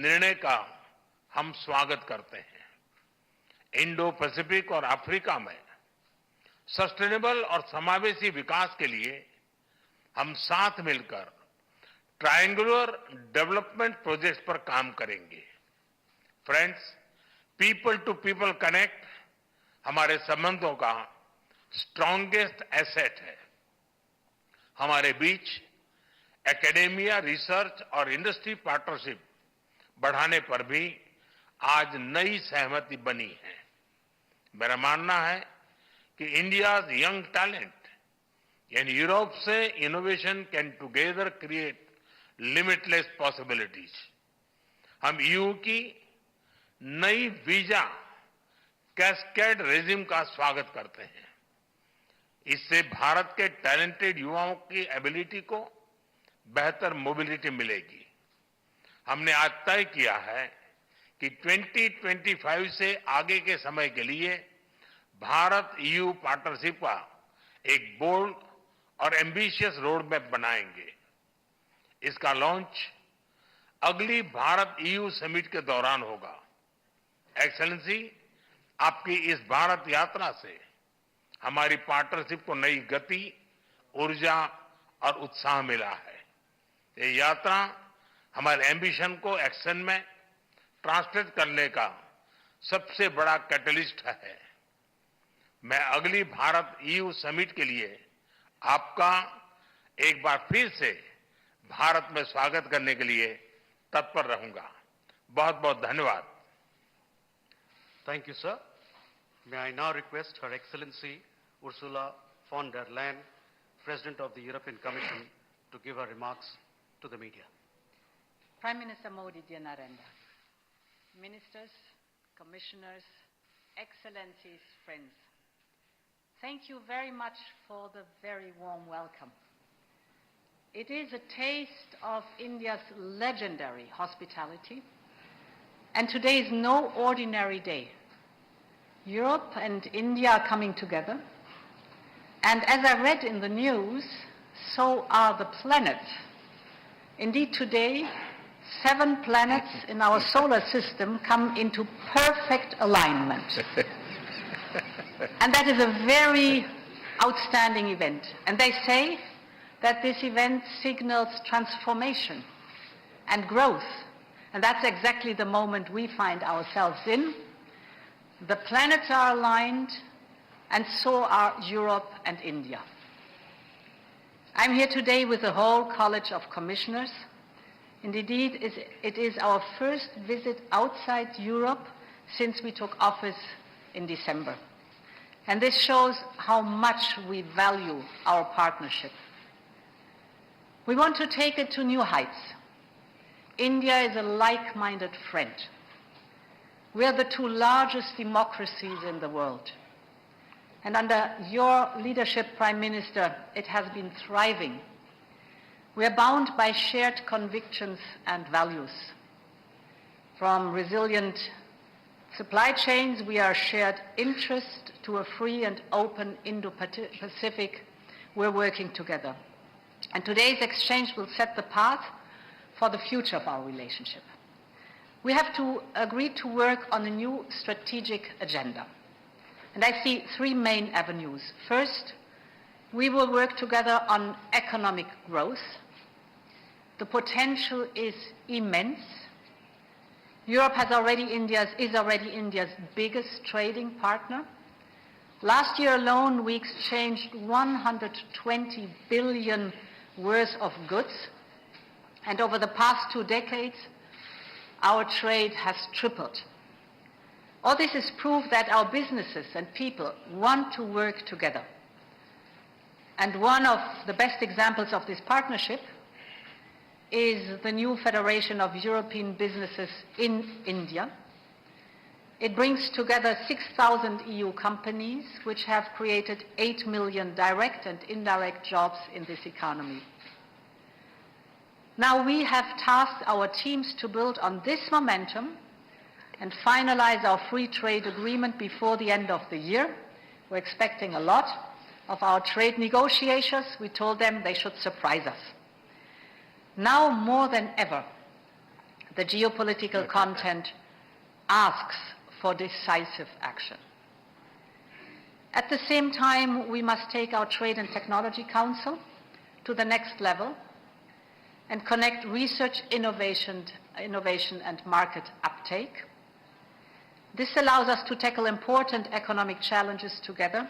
निर्णय का हम स्वागत करते हैं। इंडो पैसिफिक और अफ्रीका में सस्टेनेबल और समावेशी विकास के लिए हम साथ मिलकर ट्रायंगुलर डेवलपमेंट प्रोजेक्ट्स पर काम करेंगे। Friends, people to people connect हमारे संबंधों का स्ट्रॉन्गेस्ट एसेट है। हमारे बीच एकेडेमिया, रिसर्च और इंडस्ट्री पार्टनरशिप बढ़ाने पर भी आज नई सहमति बनी है। मेरा मानना है कि इंडियाज यंग टैलेंट यानी यूरोप से innovation can together create limitless possibilities. हम ईयू की नई वीजा कैस्केड रेजिम का स्वागत करते हैं। इससे भारत के टैलेंटेड युवाओं की एबिलिटी को बेहतर मोबिलिटी मिलेगी। हमने आज तय किया है कि 2025 से आगे के समय के लिए भारत ईयू पार्टनरशिप का एक बोल्ड और एम्बिशियस रोड मैप बनाएंगे। इसका लॉन्च अगली भारत ईयू समिट के दौरान होगा। एक्सेलेंसी, आपकी इस भारत यात्रा से हमारी पार्टनरशिप को नई गति, ऊर्जा और उत्साह मिला है। ये यात्रा हमारे एम्बिशन को एक्शन में ट्रांसलेट करने का सबसे बड़ा कैटलिस्ट है। मैं अगली भारत ईयू समिट के लिए आपका एक बार फिर से भारत में स्वागत करने के लिए तत्पर रहूंगा। बहुत बहुत धन्यवाद। Thank you, sir. May I now request Her Excellency Ursula von der Leyen, President of the European Commission, to give her remarks to the media. Prime Minister Modi, dear Narendra, ministers, commissioners, excellencies, friends, thank you very much for the very warm welcome. It is a taste of India's legendary hospitality, and today is no ordinary day. Europe and India are coming together, and as I read in the news, so are the planets. Indeed, today, 7 planets in our solar system come into perfect alignment. And that is a very outstanding event. And they say that this event signals transformation and growth. And that's exactly the moment we find ourselves in. The planets are aligned, and so are Europe and India. I'm here today with the whole College of Commissioners. And indeed, it is our first visit outside Europe since we took office in December. And this shows how much we value our partnership. We want to take it to new heights. India is a like-minded friend. We are the 2 largest democracies in the world. And under your leadership, Prime Minister, it has been thriving. We are bound by shared convictions and values. From resilient supply chains, we are shared interest to a free and open Indo-Pacific. We're working together. And today's exchange will set the path for the future of our relationship. We have to agree to work on a new strategic agenda. And I see 3 main avenues. First, we will work together on economic growth. The potential is immense. Europe is already India's biggest trading partner. Last year alone, we exchanged 120 billion worth of goods. And over the past 2 decades, our trade has tripled. All this is proof that our businesses and people want to work together. And one of the best examples of this partnership is the new Federation of European Businesses in India. It brings together 6,000 EU companies, which have created 8 million direct and indirect jobs in this economy. Now we have tasked our teams to build on this momentum and finalize our free trade agreement before the end of the year. We're expecting a lot of our trade negotiators. We told them they should surprise us. Now more than ever, The geopolitical content asks for decisive action. At the same time, we must take our Trade and Technology Council to the next level and connect research, innovation and market uptake. This allows us to tackle important economic challenges together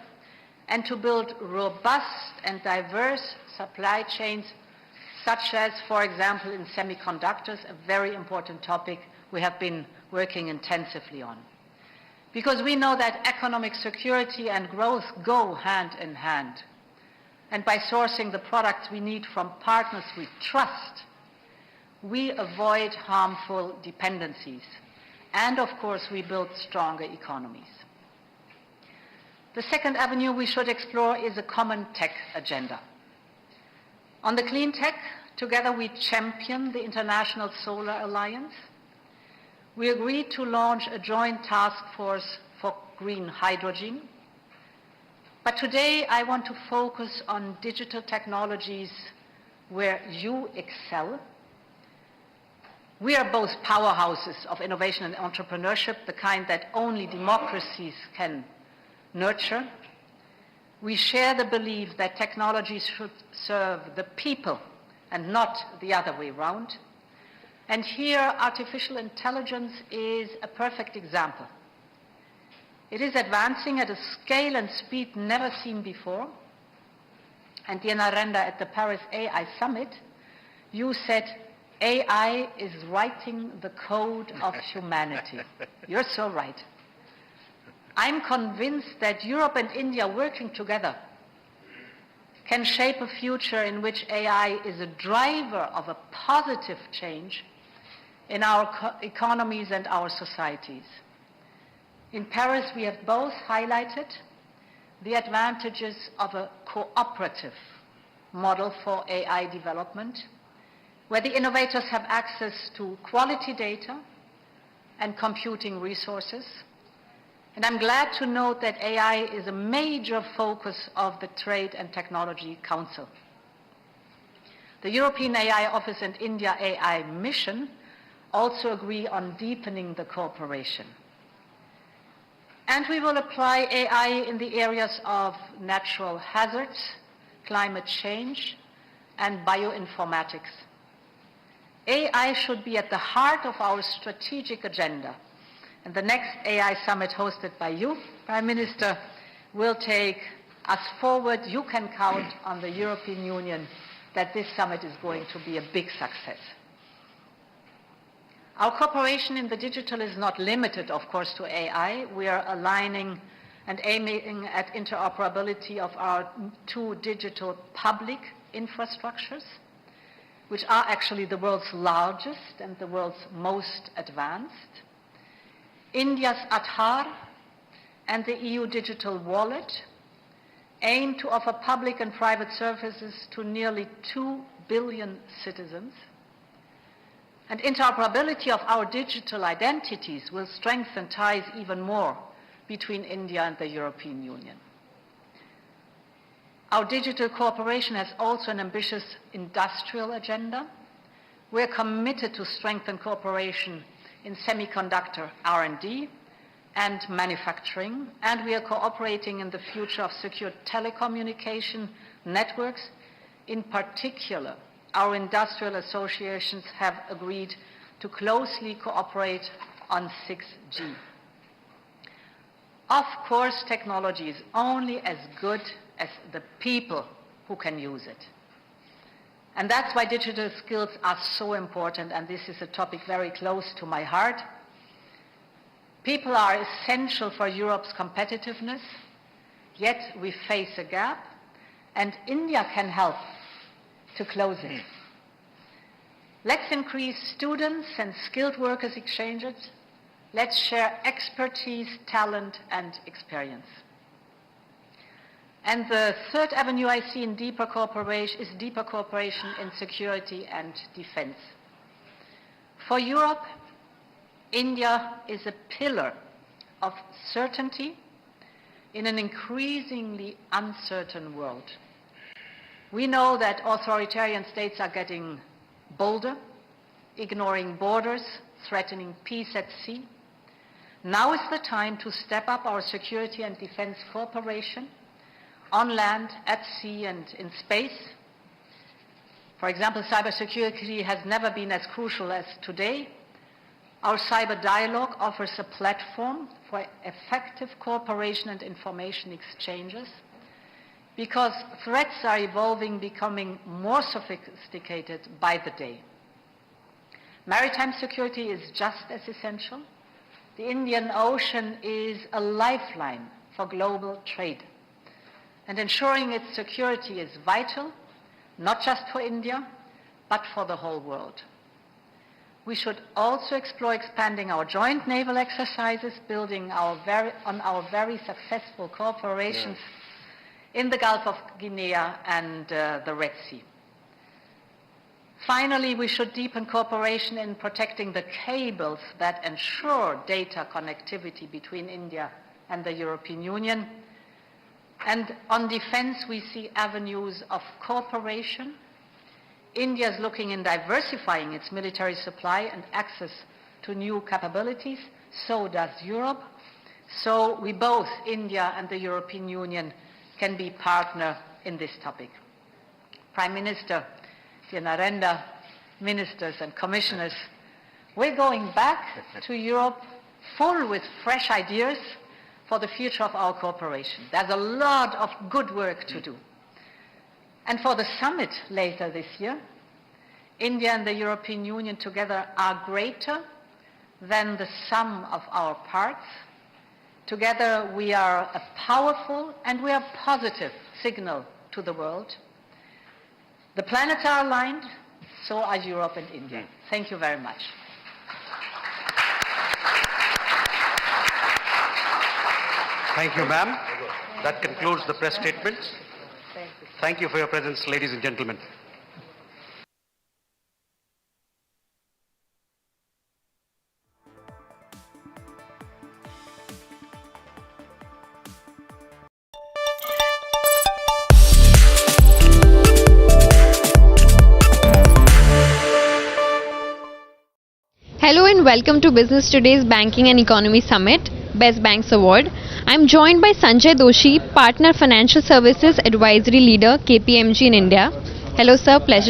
and to build robust and diverse supply chains, such as, for example, in semiconductors, a very important topic we have been working intensively on. Because we know that economic security and growth go hand in hand. And by sourcing the products we need from partners we trust, we avoid harmful dependencies. And of course, we build stronger economies. The second avenue we should explore is a common tech agenda. On the clean tech, together we champion the International Solar Alliance. We agreed to launch a joint task force for green hydrogen. But today I want to focus on digital technologies where you excel. We are both powerhouses of innovation and entrepreneurship, the kind that only democracies can nurture. We share the belief that technologies should serve the people and not the other way around. And here, artificial intelligence is a perfect example. It is advancing at a scale and speed never seen before. And Diana Renda, at the Paris AI Summit, you said, AI is writing the code of humanity. You're so right. I'm convinced that Europe and India working together can shape a future in which AI is a driver of a positive change in our economies and our societies. In Paris, we have both highlighted the advantages of a cooperative model for AI development, where the innovators have access to quality data and computing resources. And I'm glad to note that AI is a major focus of the Trade and Technology Council. The European AI Office and India AI Mission also agree on deepening the cooperation. And we will apply AI in the areas of natural hazards, climate change, and bioinformatics. AI should be at the heart of our strategic agenda. And the next AI summit hosted by you, Prime Minister, will take us forward. You can count on the European Union that this summit is going to be a big success. Our cooperation in the digital is not limited, of course, to AI. We are aligning and aiming at interoperability of our two digital public infrastructures, which are actually the world's largest and the world's most advanced. India's Aadhaar and the EU Digital Wallet aim to offer public and private services to nearly 2 billion citizens. And interoperability of our digital identities will strengthen ties even more between India and the European Union. Our digital cooperation has also an ambitious industrial agenda. We are committed to strengthen cooperation in semiconductor R&D and manufacturing, and we are cooperating in the future of secure telecommunication networks. In particular, our industrial associations have agreed to closely cooperate on 6G. Of course, technology is only as good as the people who can use it. And that's why digital skills are so important, and this is a topic very close to my heart. People are essential for Europe's competitiveness, yet we face a gap, and India can help to close it. Let's increase students and skilled workers exchanges. Let's share expertise, talent, and experience. And the third avenue I see in deeper cooperation is deeper cooperation in security and defense. For Europe, India is a pillar of certainty in an increasingly uncertain world. We know that authoritarian states are getting bolder, ignoring borders, threatening peace at sea. Now is the time to step up our security and defense cooperation on land, at sea, and in space. For example, cybersecurity has never been as crucial as today. Our cyber dialogue offers a platform for effective cooperation and information exchanges because threats are evolving, becoming more sophisticated by the day. Maritime security is just as essential. The Indian Ocean is a lifeline for global trade, and ensuring its security is vital, not just for India, but for the whole world. We should also explore expanding our joint naval exercises, building on our very successful cooperations in the Gulf of Guinea and the Red Sea. Finally, we should deepen cooperation in protecting the cables that ensure data connectivity between India and the European Union. And on defense, we see avenues of cooperation. India is looking in diversifying its military supply and access to new capabilities. So does Europe. So we both, India and the European Union, can be partner in this topic. Prime Minister, dear Narendra, ministers and commissioners, we're going back to Europe full with fresh ideas for the future of our cooperation. There's a lot of good work to do. And for the summit later this year, India and the European Union together are greater than the sum of our parts. Together we are a powerful and we are positive signal to the world. The planets are aligned, so are Europe and India. Thank you very much. Thank you, ma'am. That concludes the press statements. Thank you for your presence, ladies and gentlemen. Hello and welcome to Business Today's Banking and Economy Summit, Best Banks Award. I'm joined by Sanjay Doshi, Partner Financial Services Advisory Leader, KPMG in India. Hello sir, pleasure